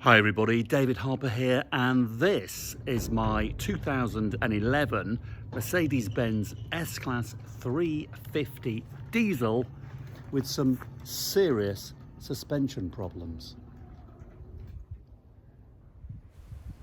Hi everybody, David Harper here, and this is my 2011 Mercedes-Benz S-Class 350 diesel with some serious suspension problems.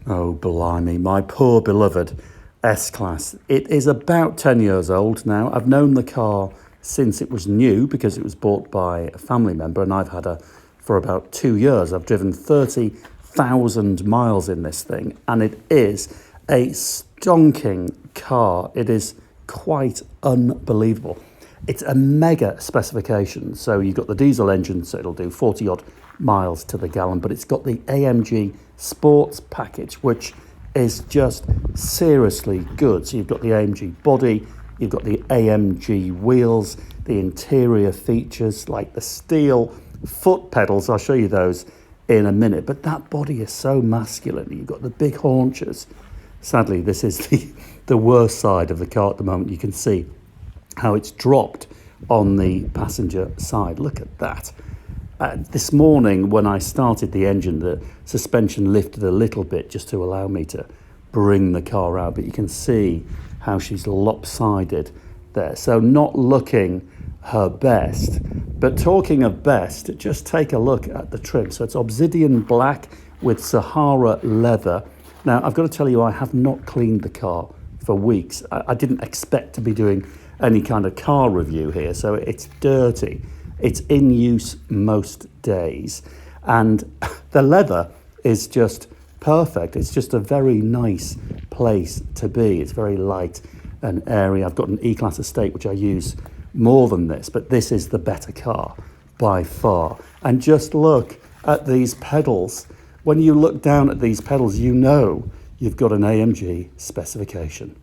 Oh blimey, my poor beloved S-Class. It is about 10 years old now. I've known the car since it was new because it was bought by a family member, and I've had her for about 2 years. I've driven 30,000 miles in this thing, and it is a stonking car. It is quite unbelievable. It's a mega specification. So you've got the diesel engine, so it'll do 40 odd miles to the gallon, but it's got the AMG sports package, which is just seriously good. So you've got the AMG body, you've got the AMG wheels, the interior features like the steel foot pedals. I'll show you those in a minute, but that body is so masculine. You've got the big haunches. Sadly, this is the worst side of the car at the moment. You can see how it's dropped on the passenger side. Look at that. This morning when I started the engine, the suspension lifted a little bit just to allow me to bring the car out, but you can see how she's lopsided there. So not looking her best. But talking of best, just take a look at the trim. So it's obsidian black with Sahara leather. Now, I've got to tell you, I have not cleaned the car for weeks. I didn't expect to be doing any kind of car review here, so it's dirty. It's in use most days. And the leather is just perfect. It's just a very nice place to be. It's very light and airy. I've got an E-Class estate, which I use more than this, but this is the better car by far. And just look at these pedals. When you look down at these pedals, you know you've got an AMG specification.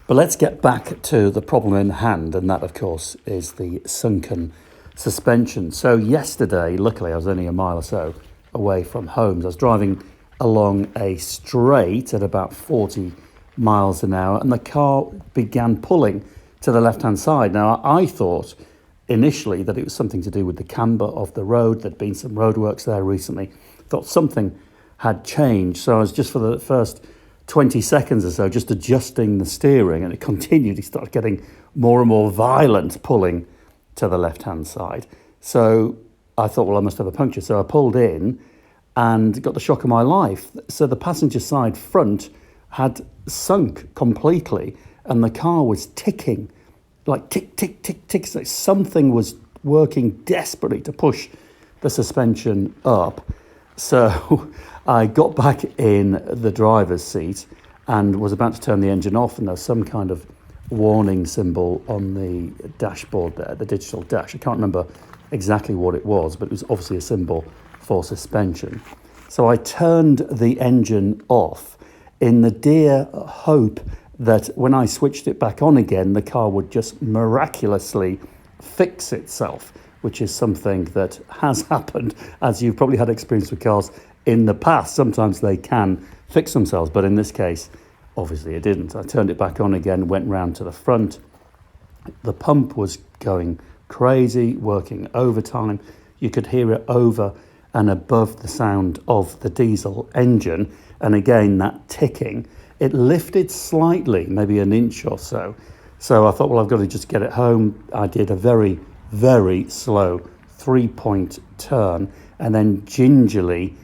But let's get back to the problem in hand, and that, of course, is the sunken suspension. So yesterday, luckily, I was only a mile or so away from home. I was driving along a straight at about 40 miles an hour, and the car began pulling to the left-hand side. Now, I thought initially that it was something to do with the camber of the road. There'd been some roadworks there recently. Thought something had changed. So I was just for the first 20 seconds or so just adjusting the steering, and it continued. It started getting more and more violent pulling to the left-hand side. So I thought, well, I must have a puncture. So I pulled in and got the shock of my life. So the passenger side front had sunk completely, and the car was ticking, like tick, tick, tick, tick. So something was working desperately to push the suspension up. So I got back in the driver's seat and was about to turn the engine off, and there was some kind of warning symbol on the dashboard there, the digital dash. I can't remember exactly what it was, but it was obviously a symbol for suspension. So I turned the engine off in the dear hope that when I switched it back on again, the car would just miraculously fix itself, which is something that has happened, as you've probably had experience with cars in the past. Sometimes they can fix themselves, but in this case, obviously it didn't. I turned it back on again, went round to the front. The pump was going crazy, working overtime. You could hear it over and above the sound of the diesel engine. And again, that ticking, it lifted slightly, maybe an inch or so. So I thought, well, I've got to just get it home. I did a very, very slow 3-point turn and then gingerly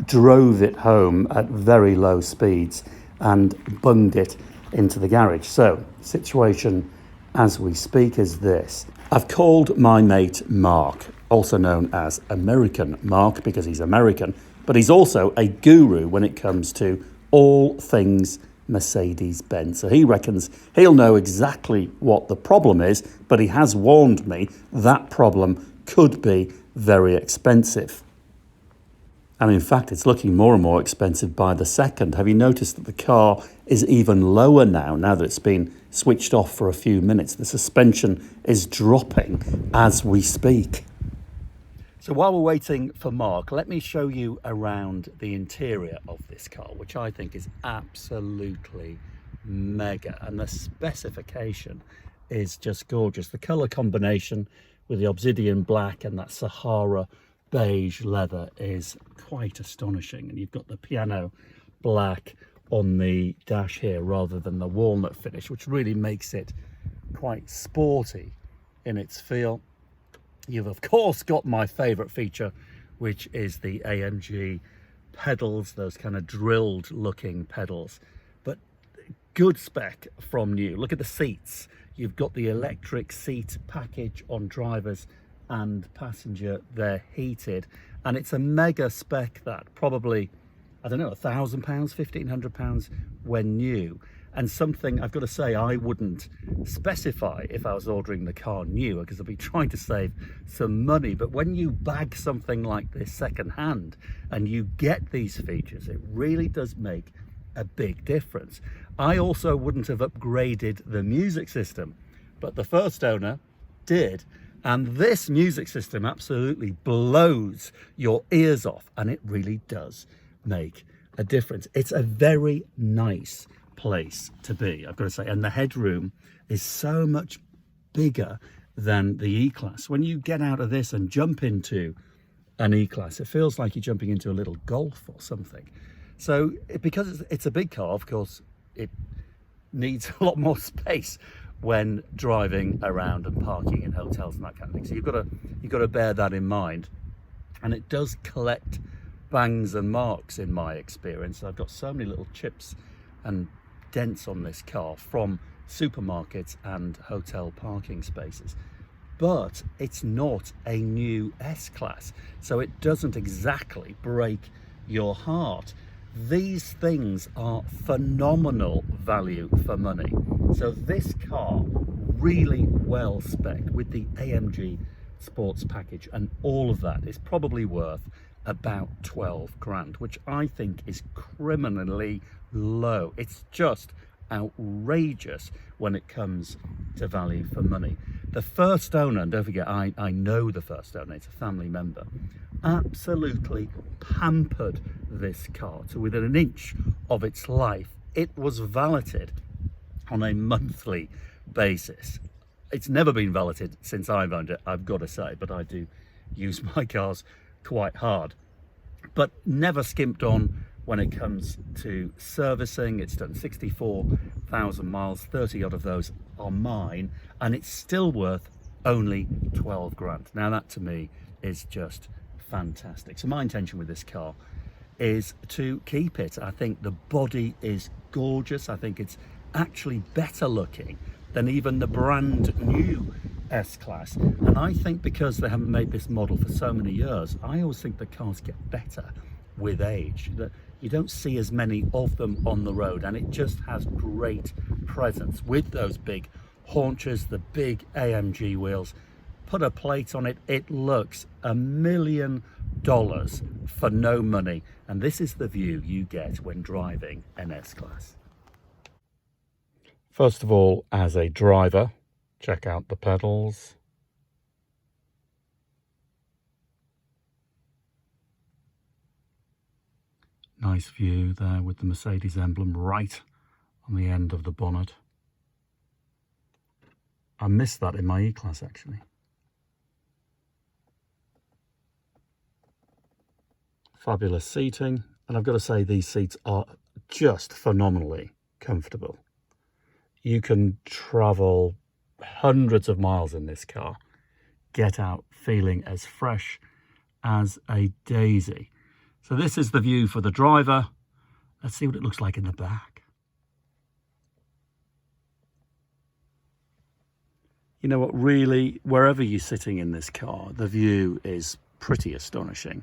drove it home at very low speeds and bunged it into the garage. So situation as we speak is this. I've called my mate Mark, also known as American Mark because he's American, but he's also a guru when it comes to all things Mercedes-Benz. So he reckons he'll know exactly what the problem is, but he has warned me that problem could be very expensive. And in fact, it's looking more and more expensive by the second. Have you noticed that the car is even lower now that it's been switched off for a few minutes? The suspension is dropping as we speak. So while we're waiting for Mark, let me show you around the interior of this car, which I think is absolutely mega. And the specification is just gorgeous. The colour combination with the obsidian black and that Sahara beige leather is quite astonishing. And you've got the piano black on the dash here rather than the walnut finish, which really makes it quite sporty in its feel. You've of course got my favorite feature, which is the AMG pedals, those kind of drilled looking pedals, but good spec from new. Look at the seats. You've got the electric seat package on drivers and passenger. They're heated, and it's a mega spec, that probably, I don't know, £1,000, £1,500 when new. And something I've got to say I wouldn't specify if I was ordering the car new, because I'd be trying to save some money. But when you bag something like this second hand and you get these features, it really does make a big difference. I also wouldn't have upgraded the music system, but the first owner did. And this music system absolutely blows your ears off, and it really does make a difference. It's a very nice place to be, I've got to say, and the headroom is so much bigger than the E-Class. When you get out of this and jump into an E-Class, it feels like you're jumping into a little Golf or something. So because it's a big car, of course, it needs a lot more space when driving around and parking in hotels and that kind of thing. So you've got to bear that in mind. And it does collect bangs and marks in my experience. I've got so many little chips and dents on this car from supermarkets and hotel parking spaces. But it's not a new S-Class, so it doesn't exactly break your heart. These things are phenomenal value for money. So this car really well spec'd with the AMG sports package and all of that is probably worth about 12 grand, which I think is criminally low. It's just outrageous when it comes to value for money. The first owner, and don't forget, I know the first owner, it's a family member, absolutely pampered this car to within an inch of its life. It was valeted on a monthly basis. It's never been valeted since I've owned it, I've got to say, but I do use my cars quite hard. But never skimped on when it comes to servicing. It's done 64,000 miles, 30 odd of those are mine, and it's still worth only 12 grand. Now that to me is just fantastic. So my intention with this car is to keep it. I think the body is gorgeous. I think it's actually better looking than even the brand new S-Class. And I think because they haven't made this model for so many years, I always think the cars get better with age. That you don't see as many of them on the road, and it just has great presence with those big haunches, the big AMG wheels. Put a plate on it, it looks $1 million for no money. And this is the view you get when driving an S-Class. First of all, as a driver, check out the pedals. Nice view there with the Mercedes emblem right on the end of the bonnet. I missed that in my E-Class actually. Fabulous seating, and I've got to say these seats are just phenomenally comfortable. You can travel hundreds of miles in this car, get out feeling as fresh as a daisy. So this is the view for the driver. Let's see what it looks like in the back. You know what, really, wherever you're sitting in this car, the view is pretty astonishing.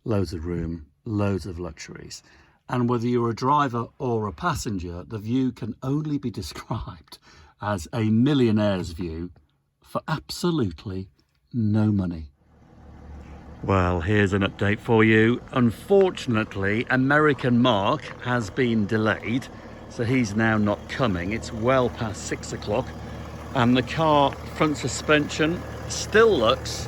Loads of room, loads of luxuries. And whether you're a driver or a passenger, the view can only be described as a millionaire's view for absolutely no money. Well, here's an update for you. Unfortunately, American Mark has been delayed, so he's now not coming. It's well past 6 o'clock, and the car front suspension still looks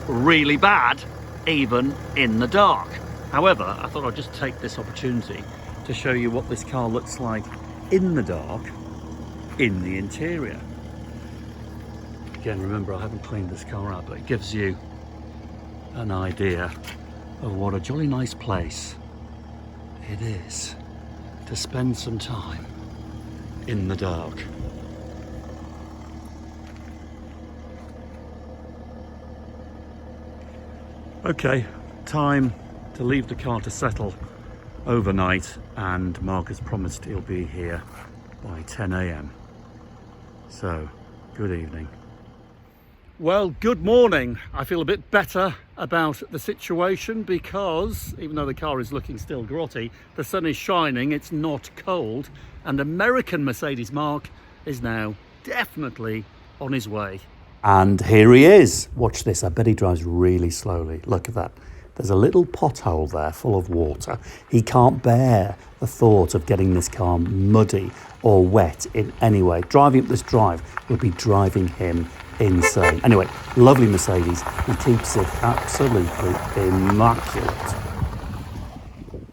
really bad, even in the dark. However, I thought I'd just take this opportunity to show you what this car looks like in the dark, in the interior. Again, remember, I haven't cleaned this car out, but it gives you an idea of what a jolly nice place it is to spend some time in the dark. Okay, time to leave the car to settle overnight, and Mark has promised he'll be here by 10 a.m. So, good evening. Well, good morning. I feel a bit better about the situation because even though the car is looking still grotty, the sun is shining, it's not cold, and American Mercedes Mark is now definitely on his way. And here he is. Watch this. I bet he drives really slowly. Look at that. There's a little pothole there full of water. He can't bear the thought of getting this car muddy or wet in any way. Driving up this drive would be driving him insane. Anyway, lovely Mercedes. He keeps it absolutely immaculate.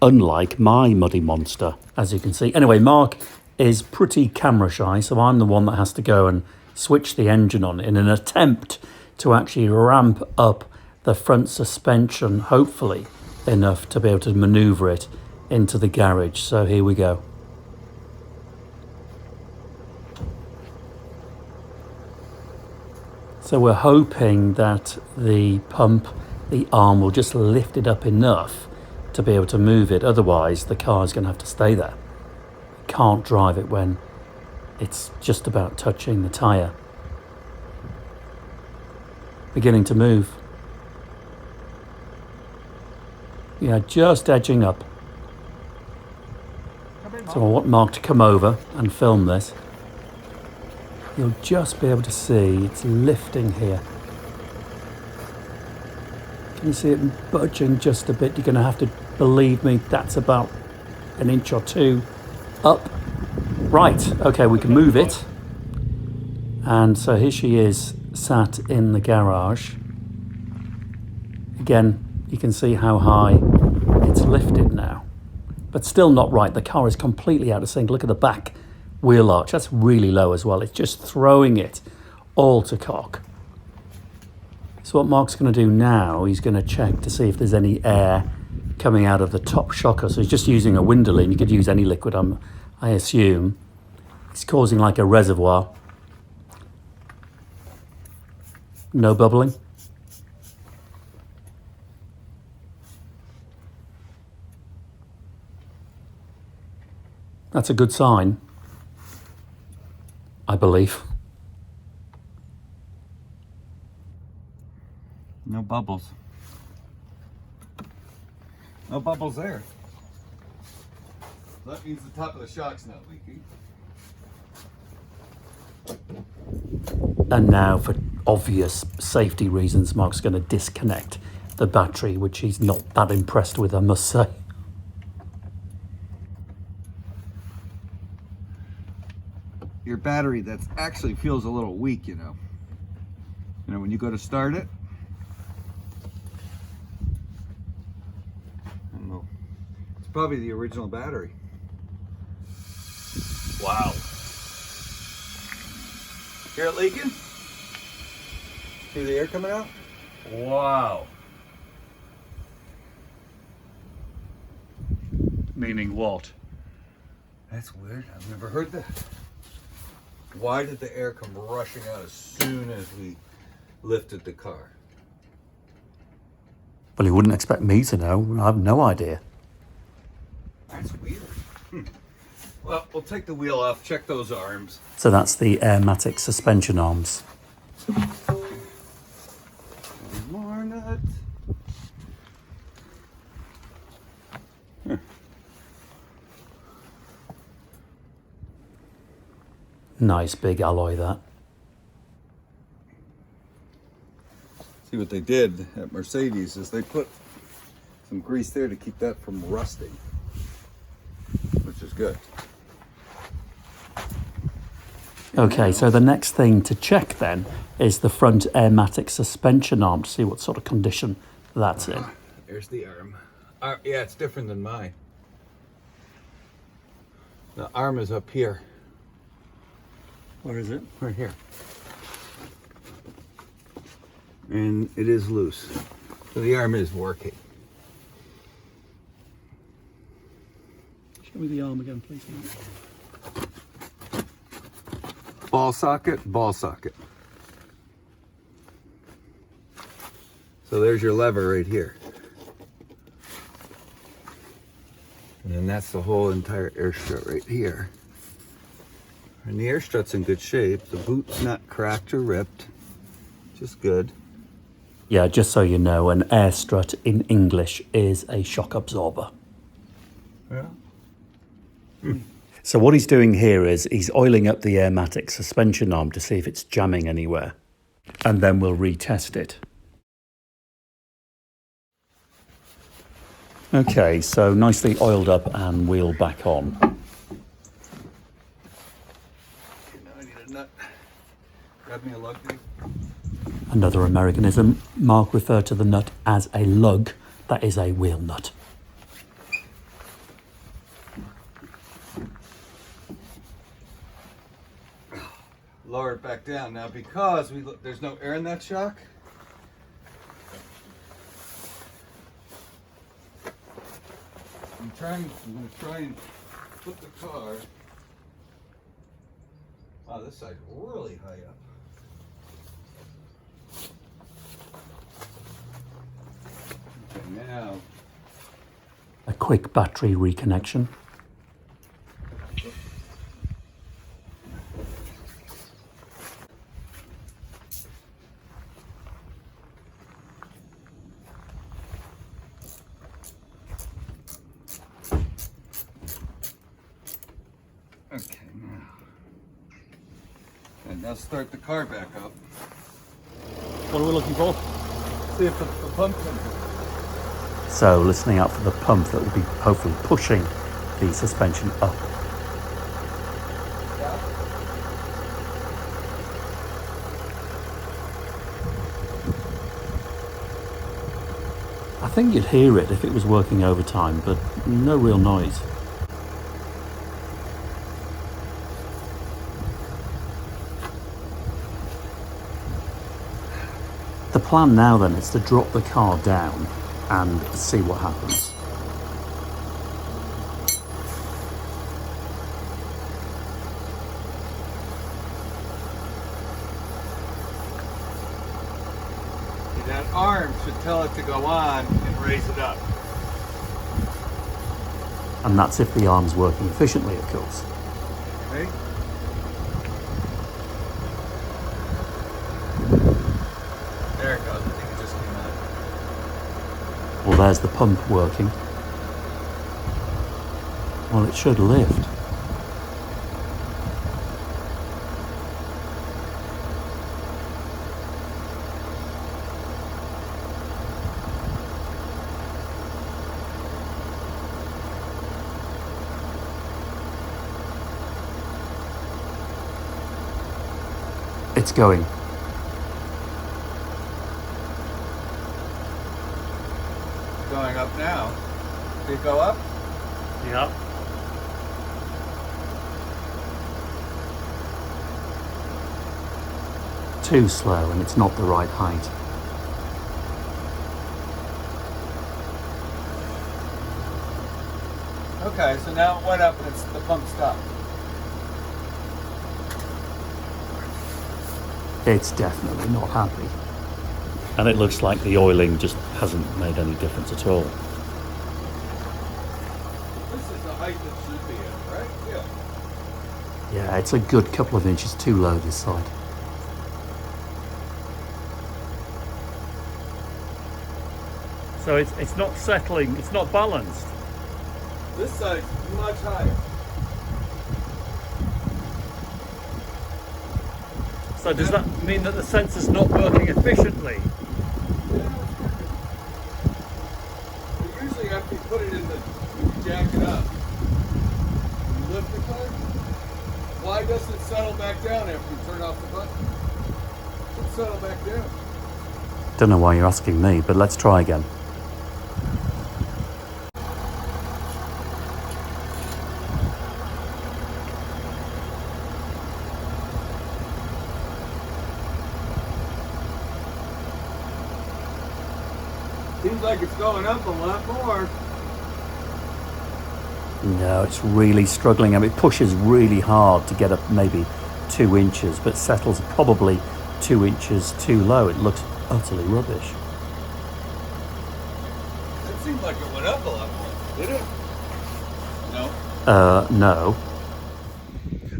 Unlike my muddy monster, as you can see. Anyway, Mark is pretty camera shy, so I'm the one that has to go and switch the engine on in an attempt to actually ramp up the front suspension, hopefully enough to be able to maneuver it into the garage. So here we go. So we're hoping that the pump, the arm, will just lift it up enough to be able to move it. Otherwise, the car is going to have to stay there. You can't drive it when it's just about touching the tyre. Beginning to move. Yeah, just edging up. So I want Mark to come over and film this. You'll just be able to see it's lifting here. Can you see it budging just a bit? You're going to have to believe me, that's about an inch or two up. Right, okay, we can move it. And so here she is, sat in the garage. Again, you can see how high it's lifted now, but still not right. The car is completely out of sync. Look at the back wheel arch, that's really low as well. It's just throwing it all to cock. So what Mark's going to do now, he's going to check to see if there's any air coming out of the top shocker. So he's just using a Windoline. You could use any liquid, I assume. It's causing like a reservoir. No bubbling. That's a good sign, I believe. No bubbles. No bubbles there. That means the top of the shock's not leaking. And now, for obvious safety reasons, Mark's going to disconnect the battery, which he's not that impressed with, I must say. Your battery that's actually feels a little weak, you know. You know, when you go to start it. I don't know. It's probably the original battery. Wow. Hear it leaking? See the air coming out? Wow. Meaning what? That's weird. I've never heard that. Why did the air come rushing out as soon as we lifted the car? Well, you wouldn't expect me to know. I have no idea. That's weird. Well, we'll take the wheel off, check those arms. So that's the Airmatic suspension arms. More nut. Nice big alloy, that. See what they did at Mercedes is they put some grease there to keep that from rusting, which is good. Okay, so the next thing to check then is the front Airmatic suspension arm to see what sort of condition that's in. There's the arm. Yeah, it's different than mine. The arm is up here. Where is it? Right here. And it is loose. So the arm is working. Show me the arm again, please. Ball socket, ball socket. So there's your lever right here. And then that's the whole entire air strut right here. And the air strut's in good shape. The boot's not cracked or ripped. Just good. Yeah, just so you know, an air strut in English is a shock absorber. Yeah. So what he's doing here is he's oiling up the Airmatic suspension arm to see if it's jamming anywhere. And then we'll retest it. Okay, so nicely oiled up and wheel back on. Now I need a nut. Grab me a lug, Dave. Another Americanism. Mark referred to the nut as a lug. That is a wheel nut. Lower it back down. Now because there's no air in that shock, I'm going to try and put the car, wow, this side's really high up. Okay, now, A quick battery reconnection. okay, and now start the car back up. What are we looking for? See if the pump can. So listening out for the pump that will be hopefully pushing the suspension up. I think you'd hear it if it was working overtime, but no real noise. The plan now then is to drop the car down and see what happens. That arm should tell it to go on and raise it up. And that's if the arm's working efficiently, of course. Okay? There it goes. I think it just came out. Well, there's the pump working. Well, it should lift. It's going. Going up now. Did it go up? Yeah. Too slow, and it's not the right height. Okay, so now it went up and the pump stopped. It's definitely not happy. And it looks like the oiling just hasn't made any difference at all. This is the height that should be at, right? Yeah. Yeah, it's a good couple of inches too low this side. So it's not settling, it's not balanced. This side's much higher. So does that mean that the sensor's not working efficiently? Usually after you put it in the, you jack it up, you lift the car. Why doesn't it settle back down after you turn off the button? It should settle back down. Don't know why you're asking me, but let's try again. Seems like it's going up a lot more. No, it's really struggling. I mean, it pushes really hard to get up maybe 2 inches, but settles probably 2 inches too low. It looks utterly rubbish. It seemed like it went up a lot more. Did it? No. No.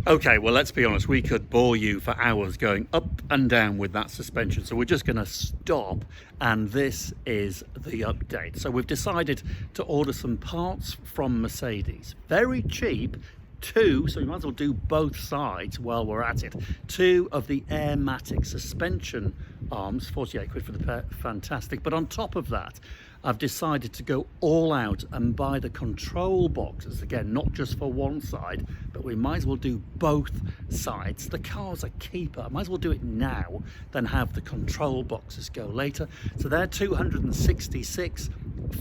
Okay, well, let's be honest. We could bore you for hours going up and down with that suspension. So we're just going to stop. And this is the update. So we've decided to order some parts from Mercedes. Very cheap. 2, so you might as well do both sides while we're at it. 2 of the Airmatic suspension arms, 48 quid for the pair, fantastic. But on top of that, I've decided to go all out and buy the control boxes. Again, not just for one side, but we might as well do both sides. The car's a keeper. I might as well do it now than have the control boxes go later. So they're 266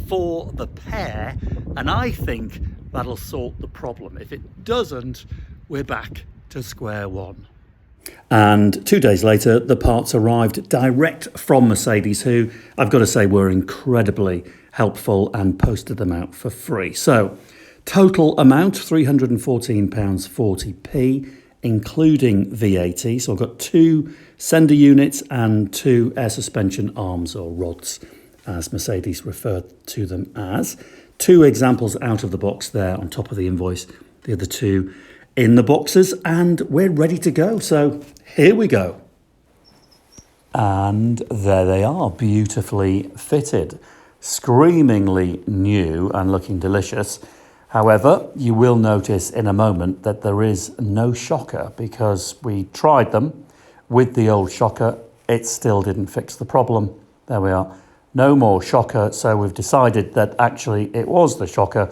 for the pair, and I think that'll sort the problem. If it doesn't, we're back to square one. And 2 days later, the parts arrived direct from Mercedes, who I've got to say were incredibly helpful and posted them out for free. So total amount, £314.40p, including VAT. So I've got 2 sender units and 2 air suspension arms, or rods, as Mercedes referred to them as. 2 examples out of the box there on top of the invoice, the other 2 in the boxes, and we're ready to go. So here we go. And there they are, beautifully fitted, screamingly new and looking delicious. However, you will notice in a moment that there is no shocker, because we tried them with the old shocker. It still didn't fix the problem. There we are. No more shocker, so we've decided that actually it was the shocker.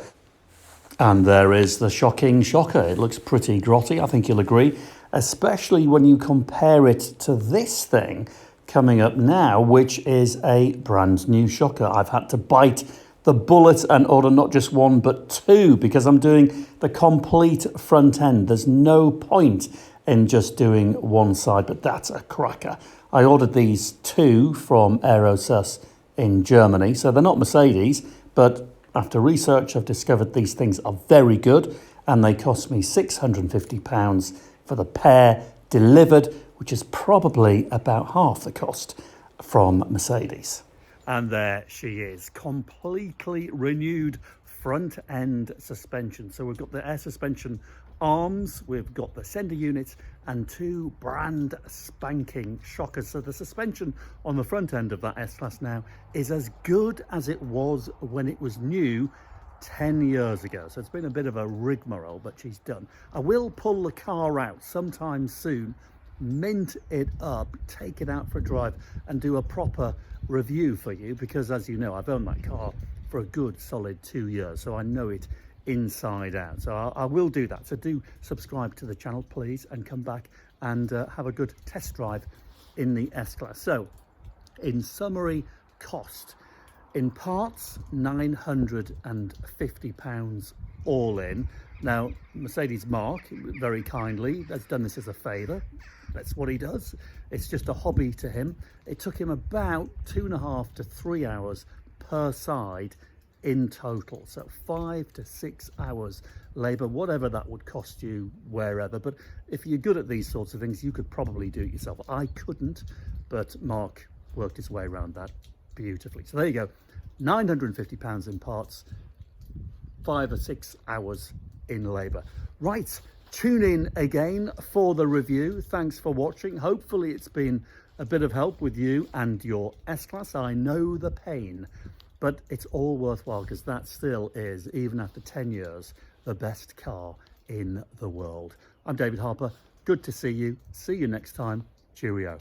And there is the shocking shocker. It looks pretty grotty, I think you'll agree, especially when you compare it to this thing coming up now, which is a brand new shocker. I've had to bite the bullet and order not just 1 but 2, because I'm doing the complete front end. There's no point in just doing one side, but that's a cracker. I ordered these 2 from Aerosus in Germany, so they're not Mercedes, but after research, I've discovered these things are very good, and they cost me £650 for the pair delivered, which is probably about half the cost from Mercedes. And there she is, completely renewed front end suspension. So we've got the air suspension arms, we've got the sender units, and 2 brand spanking shockers. So the suspension on the front end of that S-Class now is as good as it was when it was new 10 years ago. So it's been a bit of a rigmarole, but she's done. I will pull the car out sometime soon, mint it up, take it out for a drive, and do a proper review for you, because as you know, I've owned that car for a good solid 2 years, so I know it inside out. So I will do that. So do subscribe to the channel, please, and come back and have a good test drive in the S-Class. So in summary, cost in parts, £950 all in. Now, Mercedes Mark very kindly has done this as a favour. That's what he does. It's just a hobby to him. It took him about 2.5 to 3 hours per side in total. So 5 to 6 hours labour, whatever that would cost you wherever. But if you're good at these sorts of things, you could probably do it yourself. I couldn't, but Mark worked his way around that beautifully. So there you go, £950 in parts, 5 or 6 hours in labour. Right, tune in again for the review. Thanks for watching. Hopefully it's been a bit of help with you and your S-Class. I know the pain, but it's all worthwhile, because that still is, even after 10 years, the best car in the world. I'm David Harper. Good to see you. See you next time. Cheerio.